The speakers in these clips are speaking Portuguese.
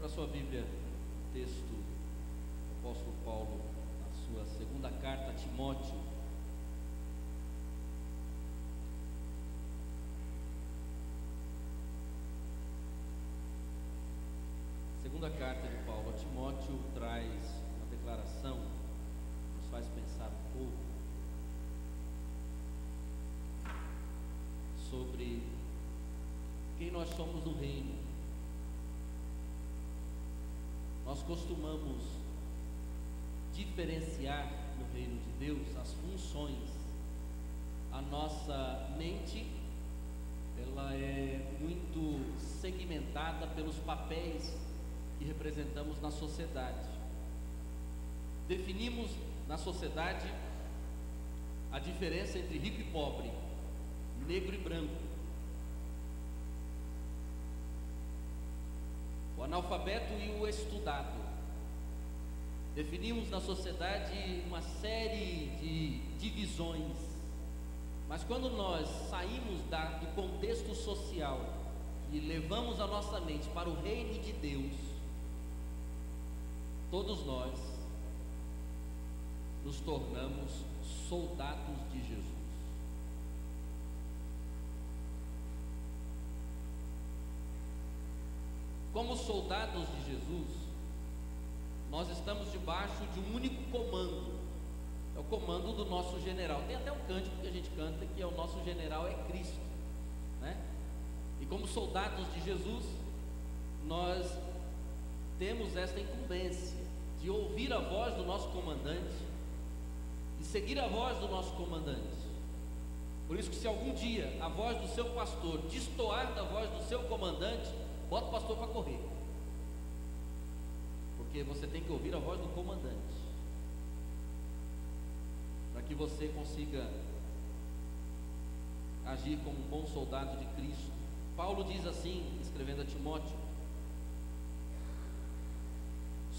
Abra sua Bíblia, o texto do apóstolo Paulo, na sua segunda carta a Timóteo. Segunda carta de Paulo a Timóteo traz uma declaração que nos faz pensar um pouco sobre quem nós somos no reino. Nós costumamos diferenciar no reino de Deus as funções. A nossa mente, ela é muito segmentada pelos papéis que representamos na sociedade. Definimos na sociedade a diferença entre rico e pobre, negro e branco, o analfabeto e o estudado. Definimos na sociedade uma série de divisões, mas quando nós saímos do contexto social e levamos a nossa mente para o reino de Deus, todos nós nos tornamos soldados de Jesus. Como soldados de Jesus, nós estamos debaixo de um único comando, é o comando do nosso general. Tem até um cântico que a gente canta que é o nosso general é Cristo, né? E como soldados de Jesus, nós temos esta incumbência de ouvir a voz do nosso comandante e seguir a voz do nosso comandante. Por isso que se algum dia a voz do seu pastor destoar da voz do seu comandante, bota o pastor para correr, porque você tem que ouvir a voz do comandante, para que você consiga agir como um bom soldado de Cristo. Paulo diz assim, escrevendo a Timóteo: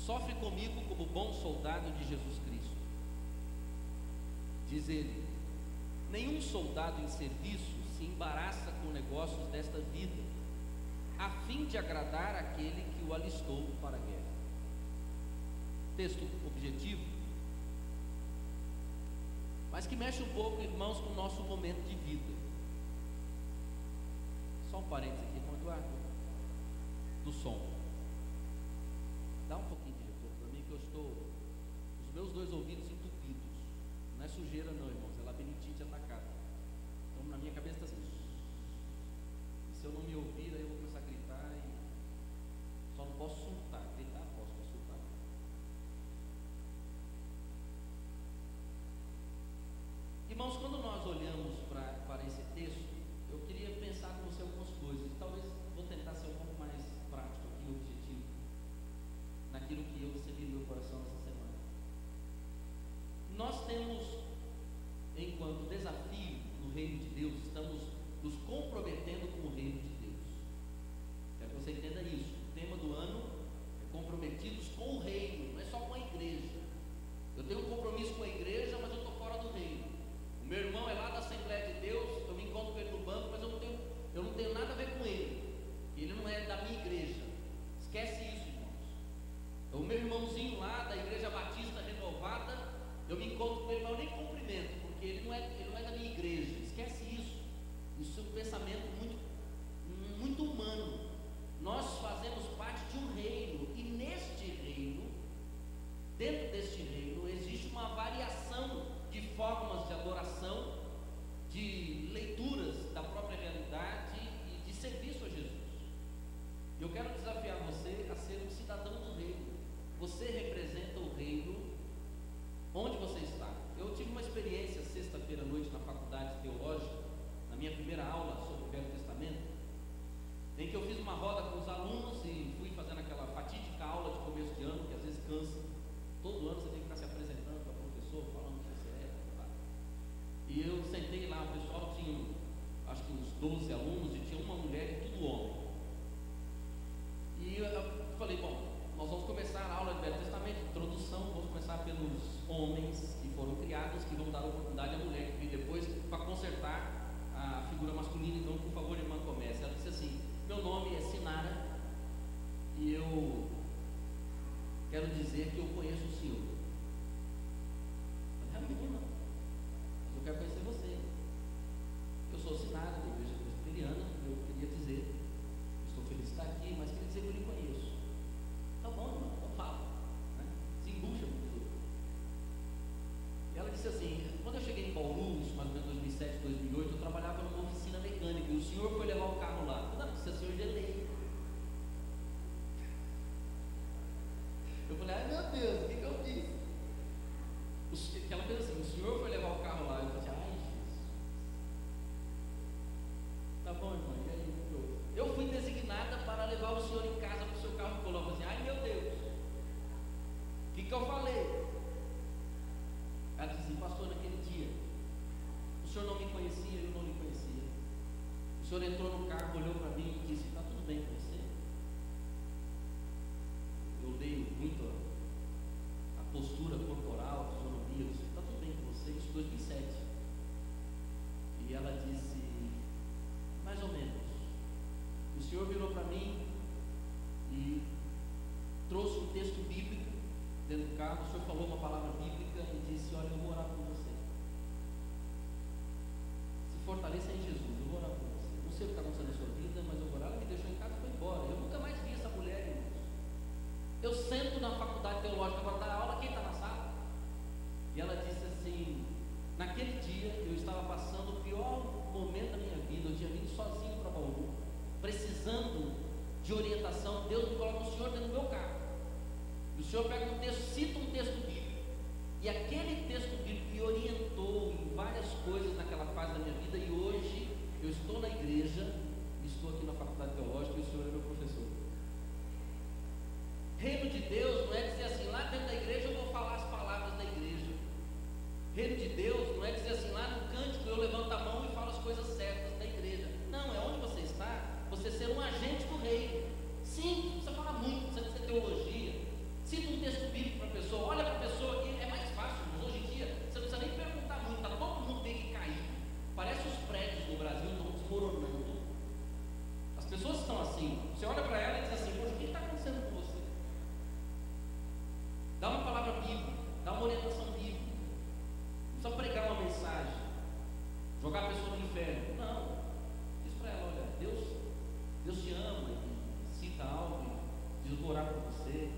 sofre comigo como bom soldado de Jesus Cristo. Diz ele: nenhum soldado em serviço se embaraça com negócios desta vida, a fim de agradar aquele que o alistou para a guerra. Texto objetivo, mas que mexe um pouco, irmãos, com o nosso momento de vida. Só um parênteses aqui, irmão Eduardo, do som. Dá um pouquinho de retorno para mim, que eu estou, os meus dois ouvidos entupidos. Não é sujeira não, irmãos, é labirintite atacada. Então na minha cabeça está assim. Se eu não me ouvir, aí eu vou começar a gritar e só não posso surtar. Gritar posso, mas surtar. Irmãos, quando nós olhamos para esse texto, eu queria pensar com você algumas coisas. Talvez vou tentar ser um pouco mais prático aqui, objetivo, naquilo que eu recebi no meu coração essa semana. Nós temos, enquanto desafio no reino de Deus, estamos nos comprometendo com o reino de Deus. Quero que você entenda isso. O tema do ano é comprometidos com o reino, não é só com a igreja. Eu tenho um compromisso com a igreja, mas eu estou fora do reino. O meu irmão é lá da Assembleia de Deus, eu me encontro com ele no banco, mas eu não tenho nada a ver com ele. Ele não é da minha igreja. Esquece isso, irmãos. O meu irmãozinho lá da Igreja Batista Renovada, eu me encontro com ele, mas eu nem cumprimento, porque ele não é da minha igreja. Esquece isso. Isso é um pensamento muito humano. Nós fazemos parte de um reino, e neste reino, dentro deste reino, existe uma variação de formas de adoração, de leituras da própria realidade e de serviço a Jesus. Eu quero desafiar você a ser um cidadão do reino. Você representa o reino onde você está. Eu tive uma experiência sexta-feira à noite na faculdade teológica, na minha primeira aula sobre o Velho Testamento, em que eu fiz uma roda com os alunos e fui fazendo aquela fatídica aula de começo de ano, que às vezes cansa. Todo ano você tem que ficar se apresentando para o professor, falando quem você é, tá? E eu sentei lá, o pessoal tinha acho que uns 12 alunos e tinha uma mulher e tudo homem. E eu falei, bom, nós vamos começar a aula do Velho Testamento, introdução, vamos começar pelos homens que foram criados, que vão dar oportunidade à mulher que vem depois para consertar a figura masculina. Então, por favor, irmã, comece. Ela disse assim: meu nome é Sinara e eu levava o senhor em casa para o seu carro colou. Eu falei assim, ai meu Deus, o que eu falei? Ela disse assim, pastor, naquele dia, o senhor não me conhecia, eu não lhe conhecia. O senhor entrou no carro, olhou para mim e disse, está tudo bem com você? Eu leio muito a postura corporal, a fisionomia, eu disse, está tudo bem com você? Isso em 2007. E ela disse, mais ou menos. O senhor virou para mim e trouxe um texto bíblico dentro do carro. O senhor falou uma palavra bíblica e disse, olha, eu vou orar por você. Se fortaleça em Jesus, eu vou orar por você. Não sei o que está acontecendo na sua vida, mas eu vou orar. Ela me deixou em casa e foi embora. Eu nunca mais vi essa mulher, irmãos. Eu sento na faculdade teológica para dar aula, quem está na sala? E ela disse assim, naquele dia eu estava passando o pior momento da minha vida. Eu tinha vindo sozinho para Bauru, precisando de orientação. Deus me coloca o senhor dentro do meu carro. E o senhor pega um texto, cita um texto bíblico. E aquele texto bíblico me orientou em várias coisas naquela fase da minha vida. E hoje eu estou na igreja, estou aqui na faculdade teológica e o senhor é meu professor. Reino de Deus não é dizer assim, lá dentro da igreja eu vou falar as palavras da igreja. Reino de Deus não é dizer assim, lá no cântico eu levanto a mão e falo as coisas certas da igreja. Não, é onde você está, você ser um agente do reino. Sim, não precisa falar muito, não precisa ter teologia. Cita um texto bíblico para a pessoa, olha para a pessoa aqui, é mais fácil, mas hoje em dia você não precisa nem perguntar muito, está todo mundo meio que caído. Parece os prédios no Brasil estão desmoronando. As pessoas estão assim, você olha para ela e diz assim, poxa, o que está acontecendo com você? Dá uma palavra bíblica, dá uma orientação bíblica. Não precisa pregar uma mensagem, jogar a pessoa no inferno. Não, diz para ela, olha, Deus te ama, e cita algo, e diz, vou orar por você.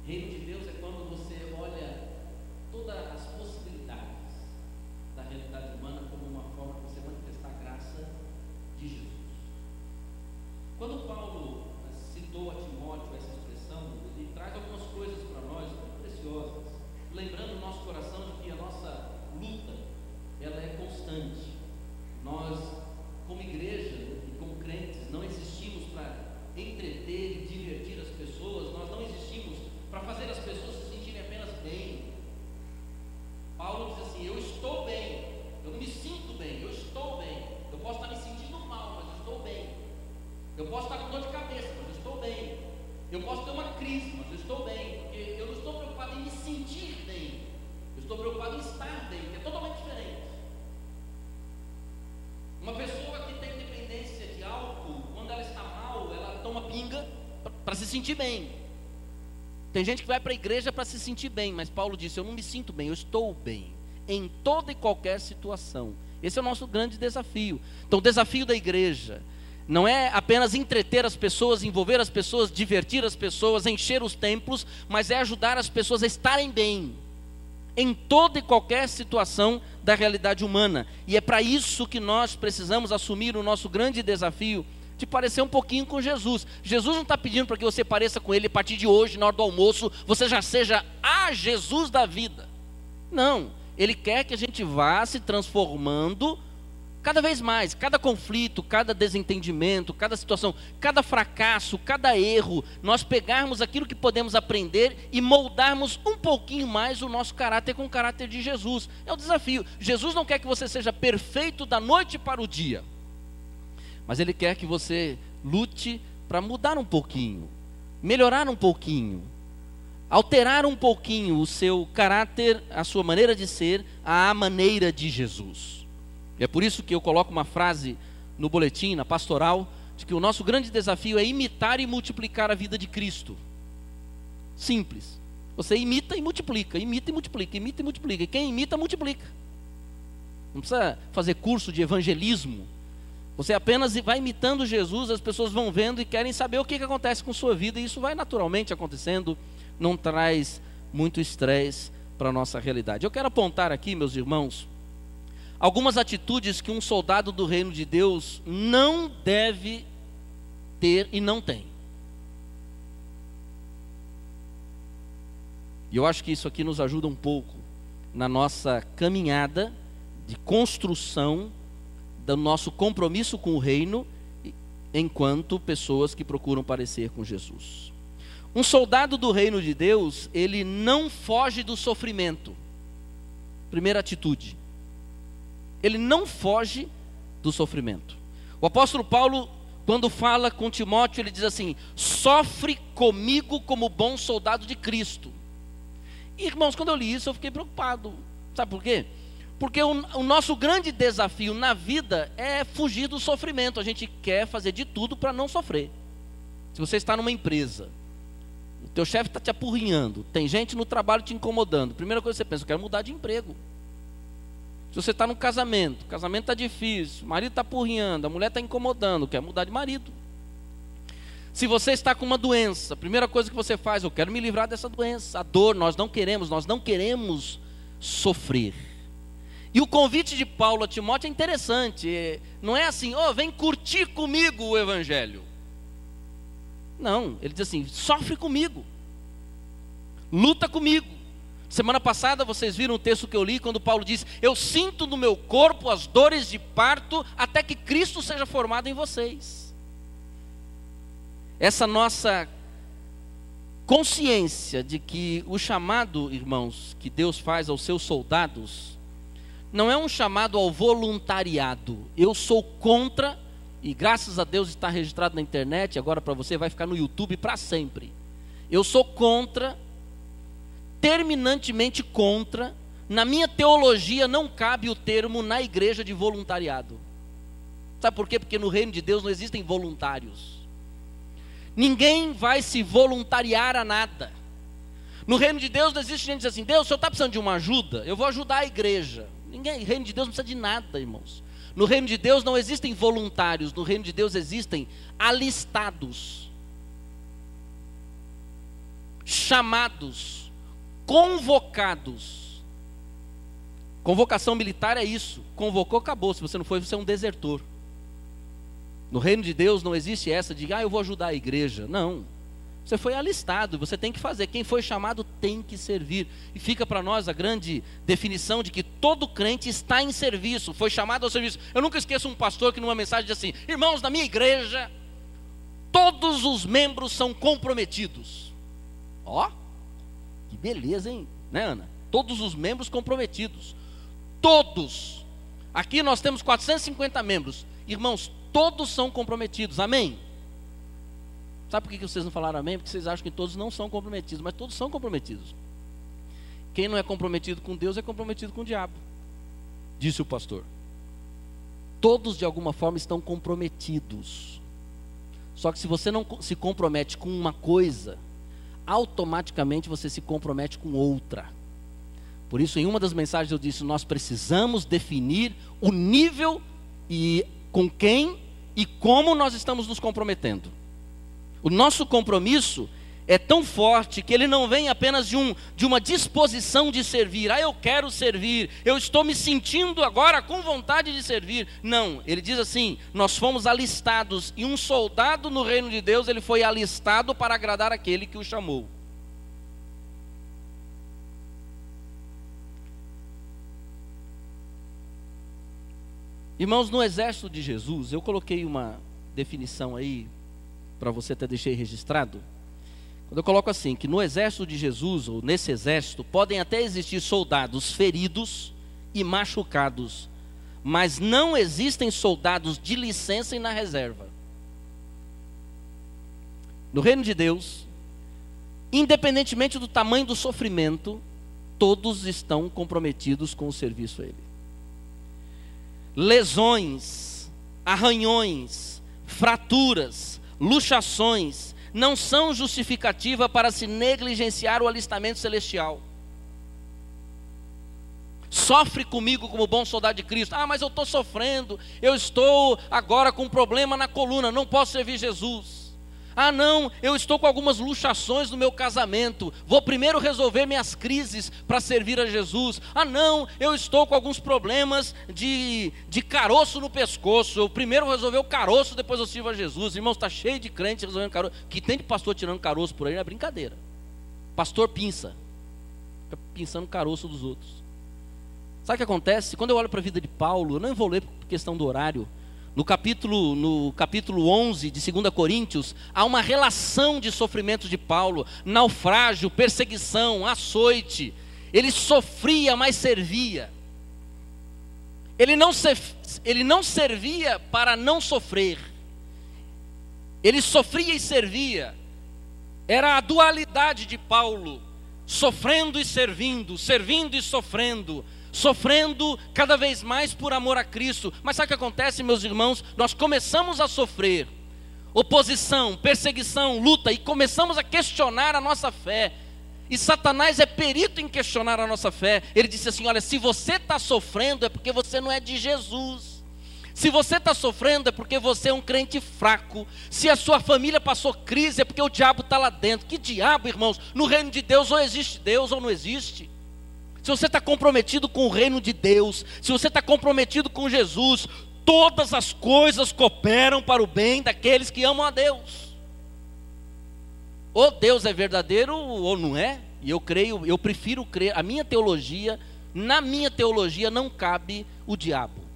Reino de Deus é quando você olha todas as possibilidades da realidade humana como uma forma de você manifestar a graça de Jesus. Quando Paulo citou a Timóteo essa expressão, ele traz algumas coisas para nós muito preciosas, lembrando o nosso coração de que a nossa luta, ela é constante. Nós, como igreja e como crentes, não existimos para entreter e divertir as pessoas, nós não existimos para fazer as pessoas se sentirem apenas bem. Paulo diz assim, eu estou bem, eu não me sinto bem, eu estou bem. Eu posso estar me sentindo mal, mas eu estou bem. Eu posso estar com dor de cabeça, mas eu estou bem. Eu posso ter uma crise, mas eu estou bem, porque eu não estou preocupado em me sentir bem, eu estou preocupado em estar bem, que é totalmente diferente. Uma pessoa que tem dependência de álcool, quando ela está mal, ela toma pinga para se sentir bem. Tem gente que vai para a igreja para se sentir bem, mas Paulo disse, eu não me sinto bem, eu estou bem, em toda e qualquer situação. Esse é o nosso grande desafio. Então o desafio da igreja não é apenas entreter as pessoas, envolver as pessoas, divertir as pessoas, encher os templos, mas é ajudar as pessoas a estarem bem, em toda e qualquer situação da realidade humana. E é para isso que nós precisamos assumir o nosso grande desafio de parecer um pouquinho com Jesus. Jesus não está pedindo para que você pareça com Ele a partir de hoje, na hora do almoço, você já seja a Jesus da vida. Não, Ele quer que a gente vá se transformando cada vez mais. Cada conflito, cada desentendimento, cada situação, cada fracasso, cada erro, nós pegarmos aquilo que podemos aprender e moldarmos um pouquinho mais o nosso caráter com o caráter de Jesus. É o desafio. Jesus não quer que você seja perfeito da noite para o dia, mas Ele quer que você lute para mudar um pouquinho, melhorar um pouquinho, alterar um pouquinho o seu caráter, a sua maneira de ser, à maneira de Jesus. E é por isso que eu coloco uma frase no boletim, na pastoral, de que o nosso grande desafio é imitar e multiplicar a vida de Cristo. Simples. Você imita e multiplica, imita e multiplica, imita e multiplica. E quem imita, multiplica. Não precisa fazer curso de evangelismo. Você apenas vai imitando Jesus, as pessoas vão vendo e querem saber o que acontece com sua vida, e isso vai naturalmente acontecendo, não traz muito estresse para a nossa realidade. Eu quero apontar aqui, meus irmãos, algumas atitudes que um soldado do reino de Deus não deve ter e não tem. E eu acho que isso aqui nos ajuda um pouco na nossa caminhada de construção do nosso compromisso com o reino enquanto pessoas que procuram parecer com Jesus. Um soldado do reino de Deus, ele não foge do sofrimento. Primeira atitude. Ele não foge do sofrimento. O apóstolo Paulo, quando fala com Timóteo, ele diz assim: sofre comigo como bom soldado de Cristo. E, irmãos, quando eu li isso, eu fiquei preocupado. Sabe por quê? Porque o nosso grande desafio na vida é fugir do sofrimento. A gente quer fazer de tudo para não sofrer. Se você está numa empresa, o teu chefe está te apurrinhando, tem gente no trabalho te incomodando, primeira coisa que você pensa: eu quero mudar de emprego. Se você está num casamento, o casamento está difícil, o marido está apurrinhando, a mulher está incomodando, quer mudar de marido. Se você está com uma doença, a primeira coisa que você faz: eu quero me livrar dessa doença. A dor, nós não queremos sofrer. E o convite de Paulo a Timóteo é interessante. Não é assim: vem curtir comigo o evangelho. Não, ele diz assim: sofre comigo, luta comigo. Semana passada vocês viram o texto que eu li, quando Paulo diz: eu sinto no meu corpo as dores de parto, até que Cristo seja formado em vocês. Essa nossa consciência de que o chamado, irmãos, que Deus faz aos seus soldados, não é um chamado ao voluntariado. Eu sou contra, e graças a Deus está registrado na internet, agora para você vai ficar no YouTube para sempre. Eu sou contra, terminantemente contra. Na minha teologia não cabe o termo na igreja de voluntariado. Sabe por quê? Porque no reino de Deus não existem voluntários. Ninguém vai se voluntariar a nada. No reino de Deus não existe gente que diz assim: Deus, o senhor está precisando de uma ajuda? Eu vou ajudar a igreja. Ninguém, no reino de Deus não precisa de nada, irmãos. No reino de Deus não existem voluntários. No reino de Deus existem alistados, chamados, convocados. Convocação militar é isso: convocou, acabou. Se você não foi, você é um desertor. No reino de Deus não existe essa de: eu vou ajudar a igreja. Não, você foi alistado, você tem que fazer. Quem foi chamado tem que servir. E fica para nós a grande definição de que todo crente está em serviço, foi chamado ao serviço. Eu nunca esqueço um pastor que numa mensagem diz assim: irmãos, na minha igreja todos os membros são comprometidos. Que beleza, hein, né, Ana? Todos os membros comprometidos. Todos. Aqui nós temos 450 membros. Irmãos, todos são comprometidos, amém? Sabe por que vocês não falaram amém? Porque vocês acham que todos não são comprometidos, mas todos são comprometidos. Quem não é comprometido com Deus é comprometido com o diabo, disse o pastor. Todos de alguma forma estão comprometidos. Só que se você não se compromete com uma coisa, automaticamente você se compromete com outra. Por isso, em uma das mensagens eu disse: nós precisamos definir o nível e com quem e como nós estamos nos comprometendo. O nosso compromisso é tão forte que ele não vem apenas de uma disposição de servir. Eu quero servir, eu estou me sentindo agora com vontade de servir. Não, ele diz assim: nós fomos alistados, e um soldado no reino de Deus, ele foi alistado para agradar aquele que o chamou. Irmãos, no exército de Jesus, eu coloquei uma definição aí, para você até deixei registrado. Quando eu coloco assim, que no exército de Jesus, ou nesse exército, podem até existir soldados feridos e machucados, mas não existem soldados de licença e na reserva. No reino de Deus, independentemente do tamanho do sofrimento, todos estão comprometidos com o serviço a Ele. Lesões, arranhões, fraturas, luxações não são justificativa para se negligenciar o alistamento celestial. Sofre comigo como bom soldado de Cristo. Mas eu estou sofrendo, eu estou agora com um problema na coluna, não posso servir Jesus. Não, eu estou com algumas luxações no meu casamento, vou primeiro resolver minhas crises para servir a Jesus. Não, eu estou com alguns problemas de caroço no pescoço, eu primeiro vou resolver o caroço, depois eu sirvo a Jesus. Irmãos, está cheio de crente resolvendo caroço. Que tem de pastor tirando caroço por aí, não é brincadeira. Pastor pinça, fica pinçando o caroço dos outros. Sabe o que acontece? Quando eu olho para a vida de Paulo, eu não vou ler por questão do horário. no capítulo 11 de 2 Coríntios, há uma relação de sofrimentos de Paulo: naufrágio, perseguição, açoite. Ele sofria, mas servia. Ele não servia para não sofrer. Ele sofria e servia. Era a dualidade de Paulo: sofrendo e servindo, servindo e sofrendo, sofrendo cada vez mais por amor a Cristo. Mas sabe o que acontece, meus irmãos? Nós começamos a sofrer oposição, perseguição, luta, e começamos a questionar a nossa fé. E Satanás é perito em questionar a nossa fé. Ele disse assim: olha, se você está sofrendo é porque você não é de Jesus. Se você está sofrendo é porque você é um crente fraco. Se a sua família passou crise é porque o diabo está lá dentro. Que diabo, irmãos? No reino de Deus ou existe Deus ou não existe. Se você está comprometido com o reino de Deus, se você está comprometido com Jesus, todas as coisas cooperam para o bem daqueles que amam a Deus. Ou Deus é verdadeiro ou não é. E eu prefiro crer. Na minha teologia não cabe o diabo.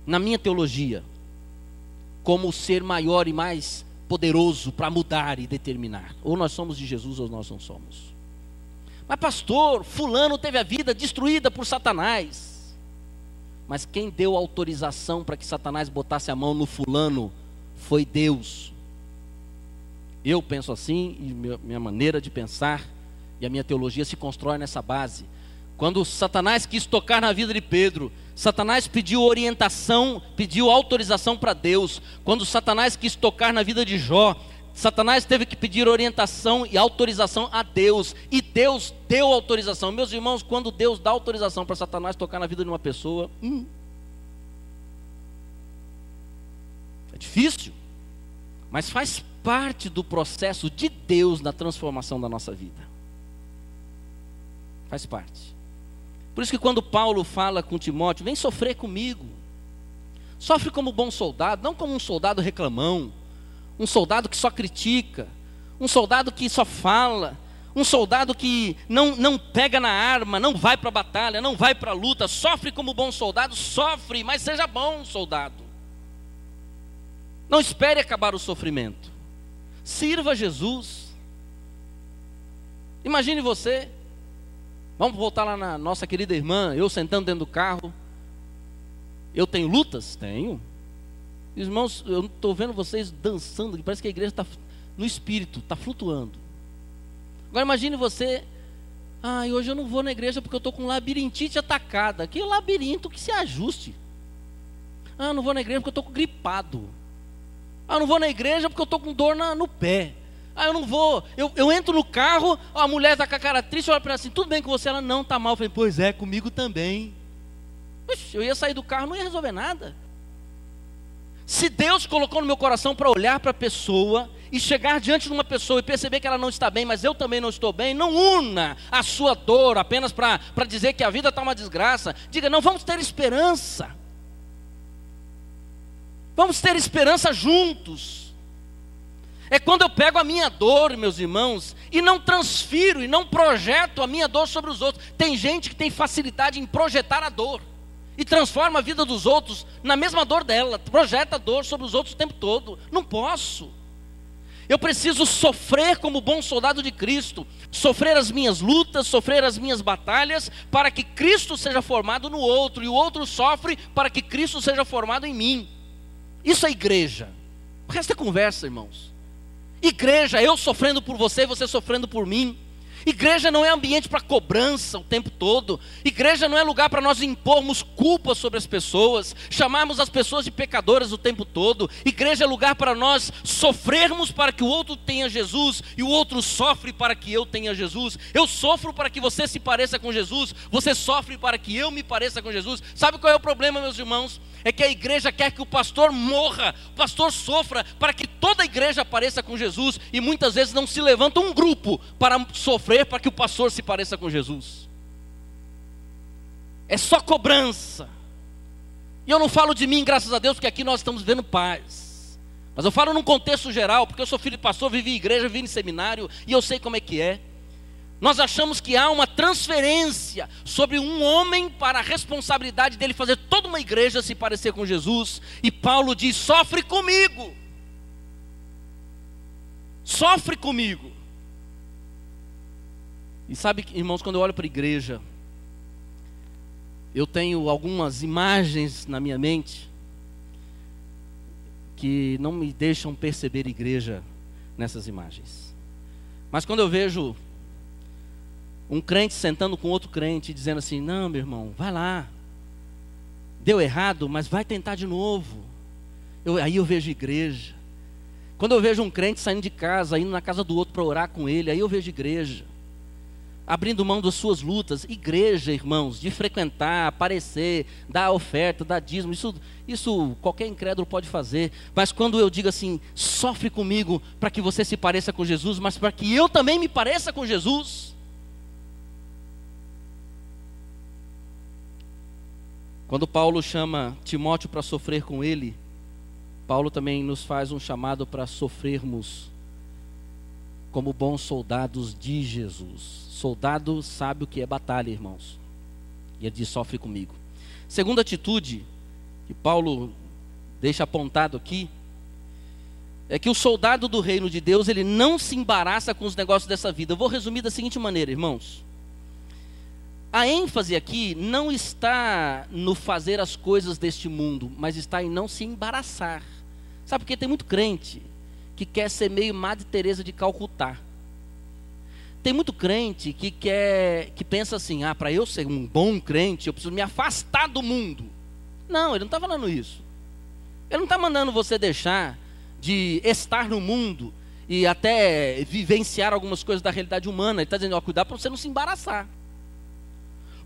Na minha teologia, como o ser maior e mais poderoso para mudar e determinar. Ou nós somos de Jesus ou nós não somos. Mas pastor, fulano teve a vida destruída por Satanás. Mas quem deu autorização para que Satanás botasse a mão no fulano foi Deus. Eu penso assim, e minha maneira de pensar e a minha teologia se constrói nessa base. Quando Satanás quis tocar na vida de Pedro, Satanás pediu orientação, pediu autorização para Deus. Quando Satanás quis tocar na vida de Jó, Satanás teve que pedir orientação e autorização a Deus. E Deus deu autorização. Meus irmãos, quando Deus dá autorização para Satanás tocar na vida de uma pessoa, é difícil, mas faz parte do processo de Deus na transformação da nossa vida. Faz parte. Por isso que quando Paulo fala com Timóteo: vem sofrer comigo. Sofre como bom soldado, não como um soldado reclamão, um soldado que só critica, um soldado que só fala, um soldado que não pega na arma, não vai para a batalha, não vai para a luta. Sofre como bom soldado, sofre, mas seja bom soldado. Não espere acabar o sofrimento. Sirva a Jesus. Imagine você. Vamos voltar lá na nossa querida irmã, eu sentando dentro do carro. Eu tenho lutas? Tenho. Irmãos, eu estou vendo vocês dançando, parece que a igreja está no espírito, está flutuando. Agora imagine você: hoje eu não vou na igreja porque eu estou com labirintite atacada. Que labirinto que se ajuste. Eu não vou na igreja porque eu estou gripado. Eu não vou na igreja porque eu estou com dor no pé. Eu não vou, eu entro no carro, a mulher está com a cara triste, olha para ela assim: tudo bem com você? Ela: não, está mal. Eu falei: pois é, comigo também. Eu ia sair do carro, não ia resolver nada. Se Deus colocou no meu coração para olhar para a pessoa e chegar diante de uma pessoa e perceber que ela não está bem, mas eu também não estou bem, não una a sua dor apenas para dizer que a vida está uma desgraça. Diga: não, vamos ter esperança. Vamos ter esperança juntos. É quando eu pego a minha dor, meus irmãos, e não transfiro e não projeto a minha dor sobre os outros. Tem gente que tem facilidade em projetar a dor e transforma a vida dos outros na mesma dor dela, projeta a dor sobre os outros o tempo todo. Não posso. Eu preciso sofrer como bom soldado de Cristo, sofrer as minhas lutas, sofrer as minhas batalhas, para que Cristo seja formado no outro, e o outro sofre para que Cristo seja formado em mim. Isso é igreja. O resto é conversa, irmãos. Igreja, eu sofrendo por você, você sofrendo por mim. Igreja não é ambiente para cobrança o tempo todo. Igreja não é lugar para nós impormos culpa sobre as pessoas, chamarmos as pessoas de pecadoras o tempo todo. Igreja é lugar para nós sofrermos para que o outro tenha Jesus, e o outro sofre para que eu tenha Jesus. Eu sofro para que você se pareça com Jesus, você sofre para que eu me pareça com Jesus. Sabe qual é o problema, meus irmãos? É que a igreja quer que o pastor morra, o pastor sofra, para que toda a igreja pareça com Jesus, e muitas vezes não se levanta um grupo para sofrer para que o pastor se pareça com Jesus. É só cobrança. E eu não falo de mim, graças a Deus, porque aqui nós estamos vivendo paz. Mas eu falo num contexto geral, porque eu sou filho de pastor, vivi em igreja, vivi em seminário, e eu sei como é que é. Nós achamos que há uma transferência sobre um homem para a responsabilidade dele fazer toda uma igreja se parecer com Jesus. E Paulo diz: sofre comigo. Sofre comigo. E sabe, irmãos, quando eu olho para a igreja, eu tenho algumas imagens na minha mente que não me deixam perceber igreja nessas imagens. Mas quando eu vejo um crente sentando com outro crente e dizendo assim: não, meu irmão, vai lá, deu errado, mas vai tentar de novo. Aí eu vejo igreja. Quando eu vejo um crente saindo de casa, indo na casa do outro para orar com ele, aí eu vejo igreja. Abrindo mão das suas lutas. Igreja, irmãos, de frequentar, aparecer, dar oferta, dar dízimo, isso qualquer incrédulo pode fazer. Mas quando eu digo assim: sofre comigo para que você se pareça com Jesus, mas para que eu também me pareça com Jesus. Quando Paulo chama Timóteo para sofrer com ele, Paulo também nos faz um chamado para sofrermos como bons soldados de Jesus. Soldado sabe o que é batalha, irmãos. E ele diz: sofre comigo. Segunda atitude que Paulo deixa apontado aqui é que o soldado do reino de Deus, ele não se embaraça com os negócios dessa vida. Eu vou resumir da seguinte maneira, irmãos. A ênfase aqui não está no fazer as coisas deste mundo, mas está em não se embaraçar. Sabe, porque tem muito crente que quer ser meio Madre Teresa de Calcutá. Tem muito crente que pensa assim: para eu ser um bom crente, eu preciso me afastar do mundo. Não, ele não está falando isso. Ele não está mandando você deixar de estar no mundo e até vivenciar algumas coisas da realidade humana. Ele está dizendo: cuidar para você não se embaraçar.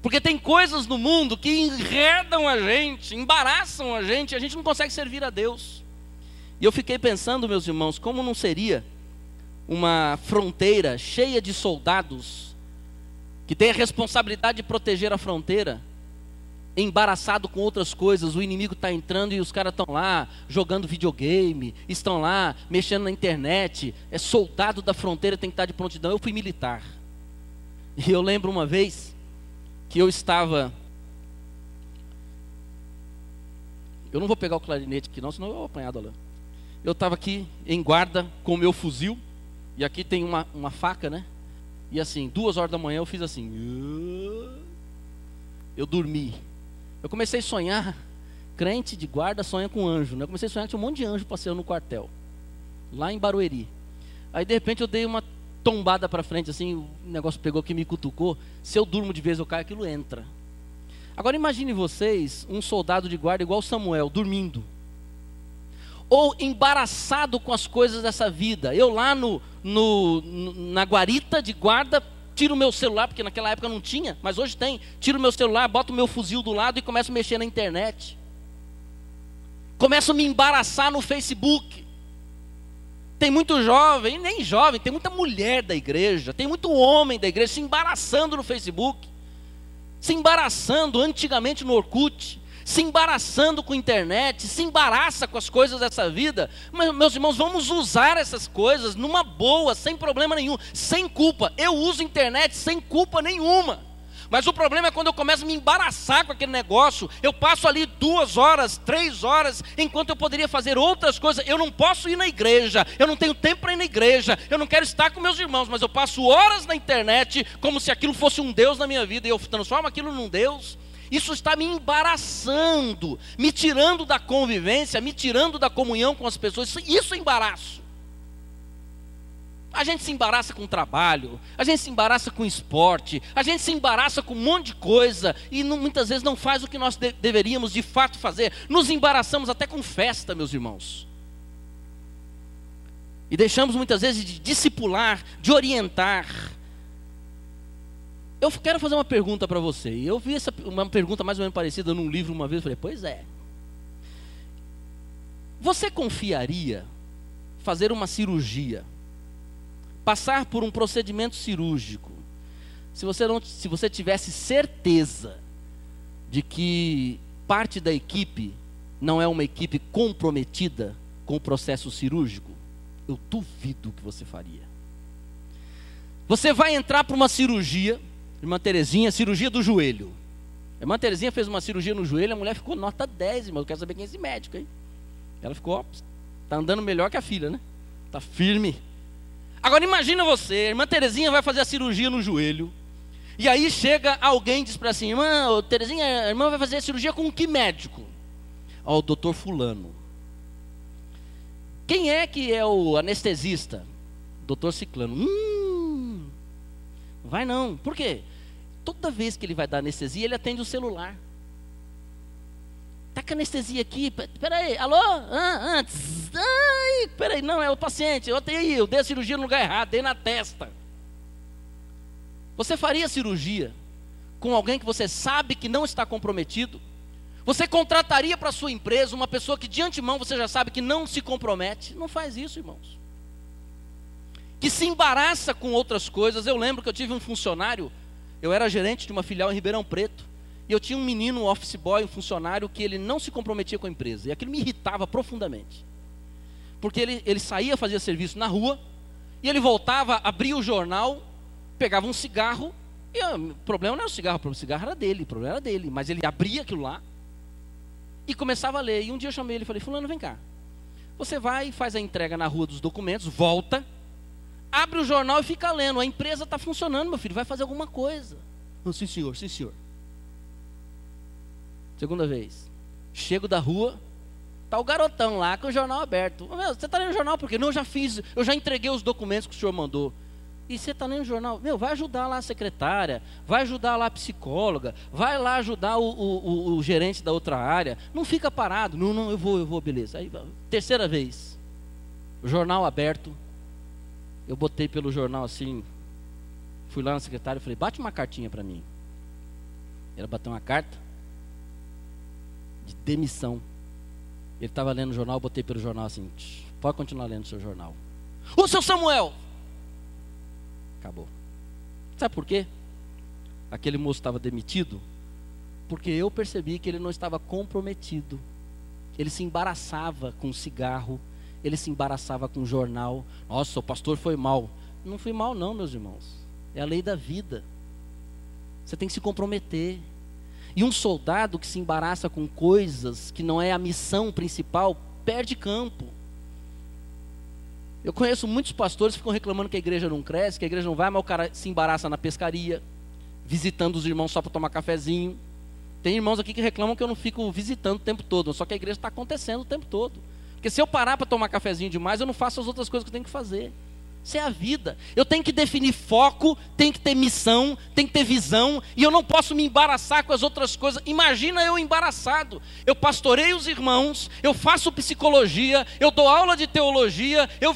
Porque tem coisas no mundo que enredam a gente, embaraçam a gente não consegue servir a Deus. E eu fiquei pensando, meus irmãos, como não seria uma fronteira cheia de soldados que tem a responsabilidade de proteger a fronteira, embaraçado com outras coisas. O inimigo está entrando e os caras estão lá jogando videogame, estão lá mexendo na internet. É soldado da fronteira, tem que estar de prontidão. Eu fui militar e eu lembro uma vez que eu estava... Eu não vou pegar o clarinete aqui não, senão eu vou apanhar lá. Eu estava aqui em guarda com o meu fuzil. E aqui tem uma faca, né? E assim, 2 horas da manhã eu fiz assim. Eu dormi. Eu comecei a sonhar. Crente de guarda sonha com anjo, né? Eu comecei a sonhar que tinha um monte de anjo passeando no quartel, lá em Barueri. Aí de repente eu dei uma tombada para frente, assim, o negócio pegou que me cutucou. Se eu durmo de vez eu caio, aquilo entra. Agora imagine vocês, um soldado de guarda igual Samuel, dormindo, ou embaraçado com as coisas dessa vida. Eu lá na guarita de guarda, tiro o meu celular, porque naquela época não tinha, mas hoje tem. Tiro o meu celular, boto o meu fuzil do lado e começo a mexer na internet. Começo a me embaraçar no Facebook. Tem muito jovem, nem jovem, tem muita mulher da igreja, tem muito homem da igreja se embaraçando no Facebook, se embaraçando antigamente no Orkut, se embaraçando com a internet, se embaraça com as coisas dessa vida. Mas, meus irmãos, vamos usar essas coisas numa boa, sem problema nenhum, sem culpa. Eu uso a internet sem culpa nenhuma. Mas o problema é quando eu começo a me embaraçar com aquele negócio. Eu passo ali 2 horas, 3 horas, enquanto eu poderia fazer outras coisas. Eu não posso ir na igreja, eu não tenho tempo para ir na igreja, eu não quero estar com meus irmãos, mas eu passo horas na internet, como se aquilo fosse um Deus na minha vida, e eu transformo aquilo num Deus. Isso está me embaraçando, me tirando da convivência, me tirando da comunhão com as pessoas. Isso é embaraço. A gente se embaraça com o trabalho, a gente se embaraça com o esporte, a gente se embaraça com um monte de coisa e muitas vezes não faz o que nós deveríamos de fato fazer. Nos embaraçamos até com festa, meus irmãos. E deixamos muitas vezes de discipular, de orientar. Eu quero fazer uma pergunta para você. Eu vi uma pergunta mais ou menos parecida num livro uma vez, eu falei: pois é. Você confiaria fazer uma cirurgia, passar por um procedimento cirúrgico, se você tivesse certeza de que parte da equipe não é uma equipe comprometida com o processo cirúrgico? Eu duvido que você faria. Você vai entrar para uma cirurgia, irmã Terezinha, cirurgia do joelho. A irmã Terezinha fez uma cirurgia no joelho, a mulher ficou nota 10, irmão. Eu quero saber quem é esse médico, hein? Ela ficou, ó, tá andando melhor que a filha, né? Tá firme. Agora imagina você, a irmã Terezinha vai fazer a cirurgia no joelho. E aí chega alguém e diz para assim, irmã Terezinha, a irmã vai fazer a cirurgia com que médico? Ó, o doutor fulano. Quem é que é o anestesista? Doutor Ciclano. Vai não. Por quê? Toda vez que ele vai dar anestesia, ele atende o celular. Tá com anestesia aqui, peraí, alô? Ai, peraí, não, é o paciente, eu dei a cirurgia no lugar errado, dei na testa. Você faria cirurgia com alguém que você sabe que não está comprometido? Você contrataria para a sua empresa uma pessoa que de antemão você já sabe que não se compromete? Não faz isso, irmãos. Que se embaraça com outras coisas. Eu lembro que eu tive um funcionário, eu era gerente de uma filial em Ribeirão Preto, e eu tinha um menino, um office boy, um funcionário, que ele não se comprometia com a empresa, e aquilo me irritava profundamente, porque ele saía, fazia serviço na rua, e ele voltava, abria o jornal, pegava um cigarro, e o problema não era o cigarro era dele, o problema era dele, mas ele abria aquilo lá, e começava a ler. E um dia eu chamei ele e falei, fulano, vem cá, você vai e faz a entrega na rua dos documentos, volta, abre o jornal e fica lendo, a empresa está funcionando, meu filho, vai fazer alguma coisa. Sim senhor, sim senhor. Segunda vez, chego da rua, tá o garotão lá com o jornal aberto. Meu, você está lendo o jornal por quê? Não, eu já entreguei os documentos que o senhor mandou. E você está lendo o jornal? Meu, vai ajudar lá a secretária, vai ajudar lá a psicóloga, vai lá ajudar o gerente da outra área. Não fica parado. Não, eu vou, beleza. Aí, terceira vez, o jornal aberto, eu botei pelo jornal assim, fui lá na secretária e falei, bate uma cartinha para mim. Ela bateu uma carta de demissão. Ele estava lendo o jornal, eu botei pelo jornal assim, pode continuar lendo o seu jornal. Ô seu Samuel! Acabou. Sabe por quê? Aquele moço estava demitido porque eu percebi que ele não estava comprometido. Ele se embaraçava com cigarro, ele se embaraçava com jornal. Nossa, o pastor foi mal. Não fui mal não, meus irmãos. É a lei da vida. Você tem que se comprometer. E um soldado que se embaraça com coisas que não é a missão principal, perde campo. Eu conheço muitos pastores que ficam reclamando que a igreja não cresce, que a igreja não vai, mas o cara se embaraça na pescaria, visitando os irmãos só para tomar cafezinho. Tem irmãos aqui que reclamam que eu não fico visitando o tempo todo, só que a igreja está acontecendo o tempo todo. Porque se eu parar para tomar cafezinho demais, eu não faço as outras coisas que eu tenho que fazer. Isso é a vida. Eu tenho que definir foco, tenho que ter missão, tenho que ter visão, e eu não posso me embaraçar com as outras coisas. Imagina eu embaraçado. Eu pastoreio os irmãos, eu faço psicologia, eu dou aula de teologia, eu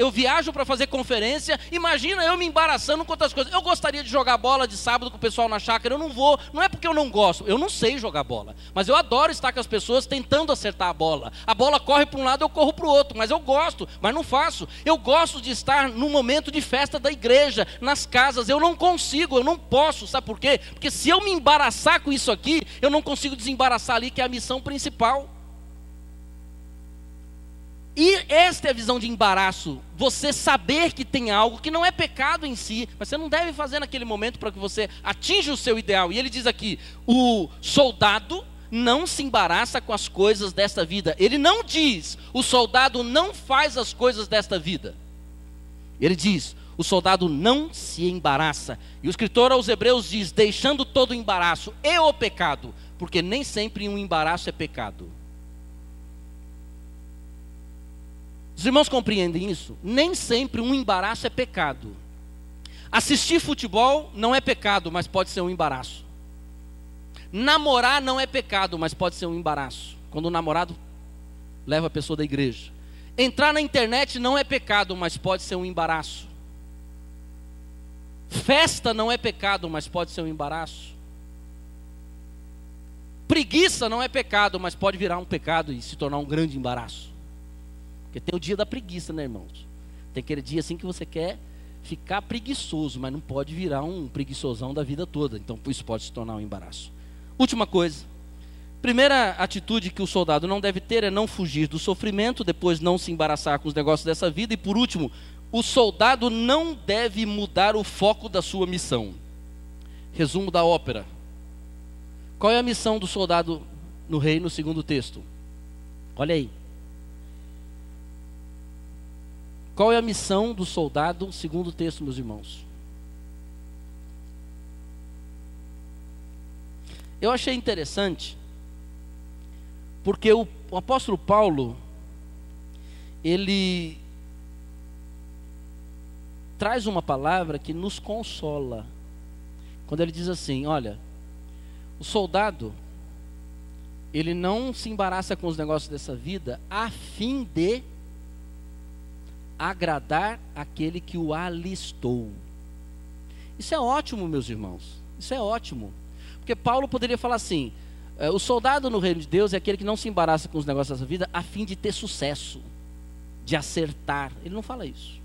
viajo para fazer conferência. Imagina eu me embaraçando com outras coisas. Eu gostaria de jogar bola de sábado com o pessoal na chácara, eu não vou. Não é porque eu não gosto, eu não sei jogar bola, mas eu adoro estar com as pessoas tentando acertar a bola. A bola corre para um lado, eu corro para o outro, mas eu gosto, mas não faço. Eu gosto de estar no momento de festa da igreja, nas casas. Eu não consigo, eu não posso, sabe por quê? Porque se eu me embaraçar com isso aqui, eu não consigo desembaraçar ali, que é a missão principal. E esta é a visão de embaraço, você saber que tem algo que não é pecado em si, mas você não deve fazer naquele momento para que você atinja o seu ideal. E ele diz aqui, o soldado não se embaraça com as coisas desta vida. Ele não diz, o soldado não faz as coisas desta vida. Ele diz, o soldado não se embaraça. E o escritor aos Hebreus diz, deixando todo o embaraço e o pecado, porque nem sempre um embaraço é pecado. Os irmãos compreendem isso? Nem sempre um embaraço é pecado. Assistir futebol não é pecado, mas pode ser um embaraço. Namorar não é pecado, mas pode ser um embaraço. Quando o namorado leva a pessoa da igreja. Entrar na internet não é pecado, mas pode ser um embaraço. Festa não é pecado, mas pode ser um embaraço. Preguiça não é pecado, mas pode virar um pecado e se tornar um grande embaraço. Porque tem o dia da preguiça, né, irmãos? Tem aquele dia assim que você quer ficar preguiçoso, mas não pode virar um preguiçosão da vida toda. Então isso pode se tornar um embaraço. Última coisa. Primeira atitude que o soldado não deve ter é não fugir do sofrimento, depois não se embaraçar com os negócios dessa vida, e por último, o soldado não deve mudar o foco da sua missão. Resumo da ópera. Qual é a missão do soldado no reino, segundo o texto? Olha aí. Qual é a missão do soldado, segundo o texto, meus irmãos? Eu achei interessante, porque o apóstolo Paulo, ele traz uma palavra que nos consola. Quando ele diz assim, olha, o soldado, ele não se embaraça com os negócios dessa vida a fim de agradar aquele que o alistou. Isso é ótimo, meus irmãos. Isso é ótimo. Porque Paulo poderia falar assim, o soldado no reino de Deus é aquele que não se embaraça com os negócios dessa vida a fim de ter sucesso, de acertar. Ele não fala isso.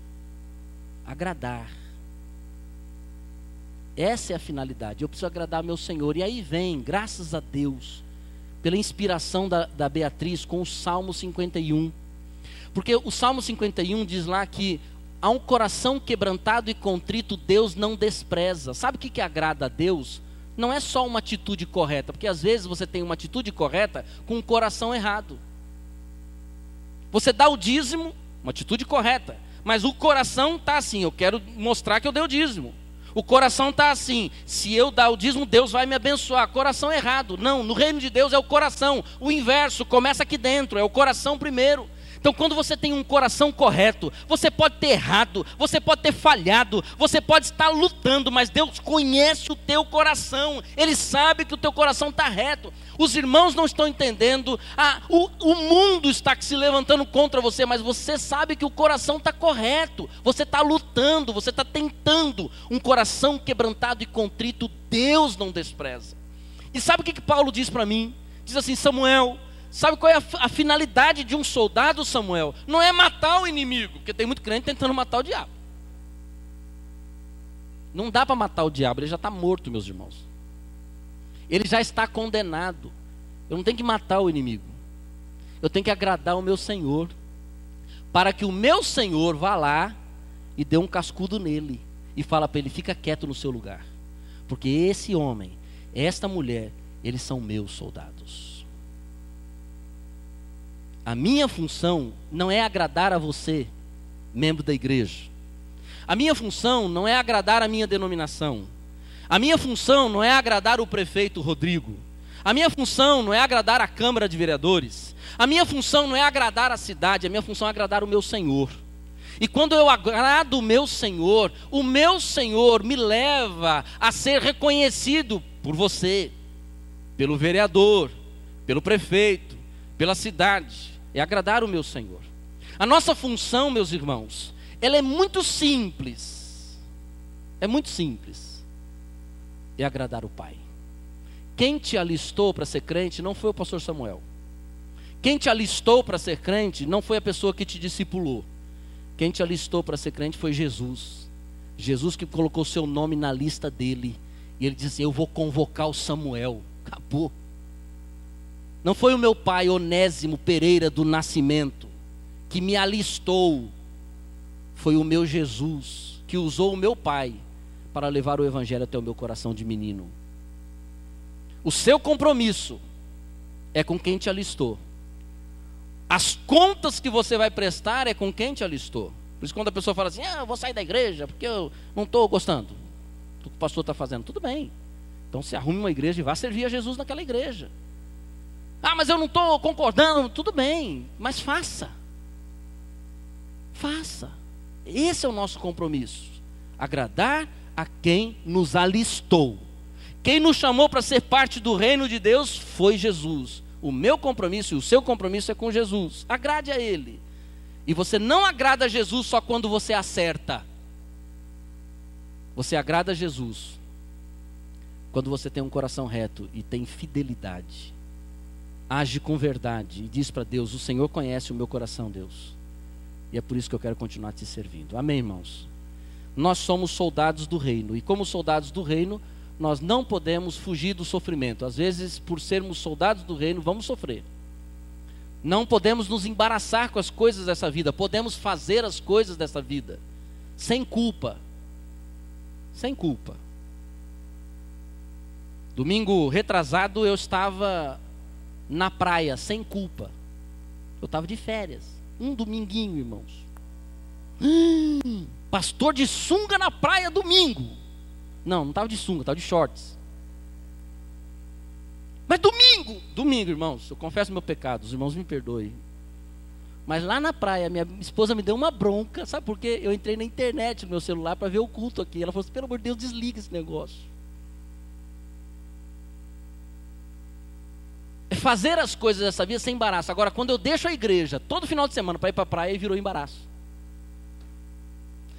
Agradar. Essa é a finalidade. Eu preciso agradar meu Senhor. E aí vem, graças a Deus, pela inspiração da Beatriz com o Salmo 51. Porque o Salmo 51 diz lá que há um coração quebrantado e contrito, Deus não despreza. Sabe o que agrada a Deus? Não é só uma atitude correta, porque às vezes você tem uma atitude correta com um coração errado. Você dá o dízimo, uma atitude correta, mas o coração está assim, eu quero mostrar que eu dei o dízimo. O coração está assim, se eu dar o dízimo, Deus vai me abençoar. Coração errado. Não, no reino de Deus é o coração. O inverso, começa aqui dentro, é o coração primeiro. Então quando você tem um coração correto, você pode ter errado, você pode ter falhado, você pode estar lutando, mas Deus conhece o teu coração. Ele sabe que o teu coração está reto. Os irmãos não estão entendendo, o mundo está se levantando contra você, mas você sabe que o coração está correto. Você está lutando, você está tentando. Um coração quebrantado e contrito, Deus não despreza. E sabe o que Paulo diz para mim? Diz assim, Samuel, sabe qual é a finalidade de um soldado, Samuel? Não é matar o inimigo, porque tem muito crente tentando matar o diabo. Não dá para matar o diabo, ele já está morto, meus irmãos. Ele já está condenado. Eu não tenho que matar o inimigo. Eu tenho que agradar o meu Senhor, para que o meu Senhor vá lá e dê um cascudo nele e fala para ele, fica quieto no seu lugar, porque esse homem, esta mulher, eles são meus soldados. A minha função não é agradar a você, membro da igreja. A minha função não é agradar a minha denominação. A minha função não é agradar o prefeito Rodrigo. A minha função não é agradar a Câmara de Vereadores. A minha função não é agradar a cidade. A minha função é agradar o meu Senhor. E quando eu agrado o meu Senhor me leva a ser reconhecido por você, pelo vereador, pelo prefeito, pela cidade. É agradar o meu Senhor. A nossa função, meus irmãos, ela é muito simples. É muito simples. É agradar o Pai. Quem te alistou para ser crente não foi o pastor Samuel. Quem te alistou para ser crente não foi a pessoa que te discipulou. Quem te alistou para ser crente foi Jesus. Jesus que colocou seu nome na lista dele. E ele disse, eu vou convocar o Samuel. Acabou. Não foi o meu pai Onésimo Pereira do Nascimento que me alistou. Foi o meu Jesus que usou o meu pai para levar o evangelho até o meu coração de menino. O seu compromisso é com quem te alistou. As contas que você vai prestar é com quem te alistou. Por isso quando a pessoa fala assim, eu vou sair da igreja porque eu não estou gostando do que o pastor está fazendo. Tudo bem. Então se arrume uma igreja e vá servir a Jesus naquela igreja. Mas eu não estou concordando. Tudo bem, mas faça. Faça. Esse é o nosso compromisso. Agradar a quem nos alistou. Quem nos chamou para ser parte do reino de Deus foi Jesus. O meu compromisso e o seu compromisso é com Jesus. Agrade a Ele. E você não agrada a Jesus só quando você acerta. Você agrada a Jesus quando você tem um coração reto e tem fidelidade. Age com verdade e diz para Deus, o Senhor conhece o meu coração, Deus. E é por isso que eu quero continuar te servindo. Amém, irmãos? Nós somos soldados do reino. E como soldados do reino, nós não podemos fugir do sofrimento. Às vezes, por sermos soldados do reino, vamos sofrer. Não podemos nos embaraçar com as coisas dessa vida. Podemos fazer as coisas dessa vida. sem culpa. Sem culpa. Domingo retrasado eu estava na praia, sem culpa. Eu estava de férias. Um dominguinho, irmãos. Pastor de sunga na praia domingo. Não estava de sunga, estava de shorts. Mas domingo, irmãos, eu confesso meu pecado, os irmãos me perdoem. Mas lá na praia, minha esposa me deu uma bronca, sabe por quê? Eu entrei na internet no meu celular para ver o culto aqui. Ela falou assim, pelo amor de Deus, desliga esse negócio. É fazer as coisas dessa vida sem embaraço. Agora, quando eu deixo a igreja todo final de semana para ir para a praia, virou embaraço.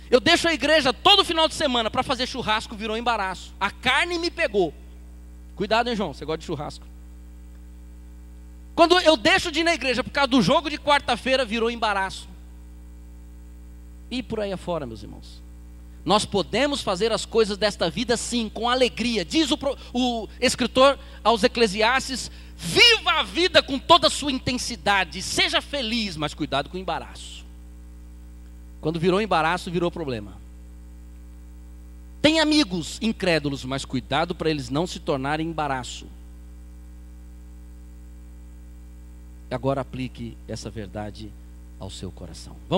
Eu deixo a igreja todo final de semana para fazer churrasco, virou embaraço. A carne me pegou. Cuidado, hein, João, você gosta de churrasco. Quando eu deixo de ir na igreja por causa do jogo de quarta-feira, virou embaraço. E por aí afora, meus irmãos. Nós podemos fazer as coisas desta vida sim, com alegria. Diz o escritor aos Eclesiastes, viva a vida com toda a sua intensidade, seja feliz, mas cuidado com o embaraço. Quando virou embaraço, virou problema. Tem amigos incrédulos, mas cuidado para eles não se tornarem embaraço. Agora aplique essa verdade ao seu coração. Vamos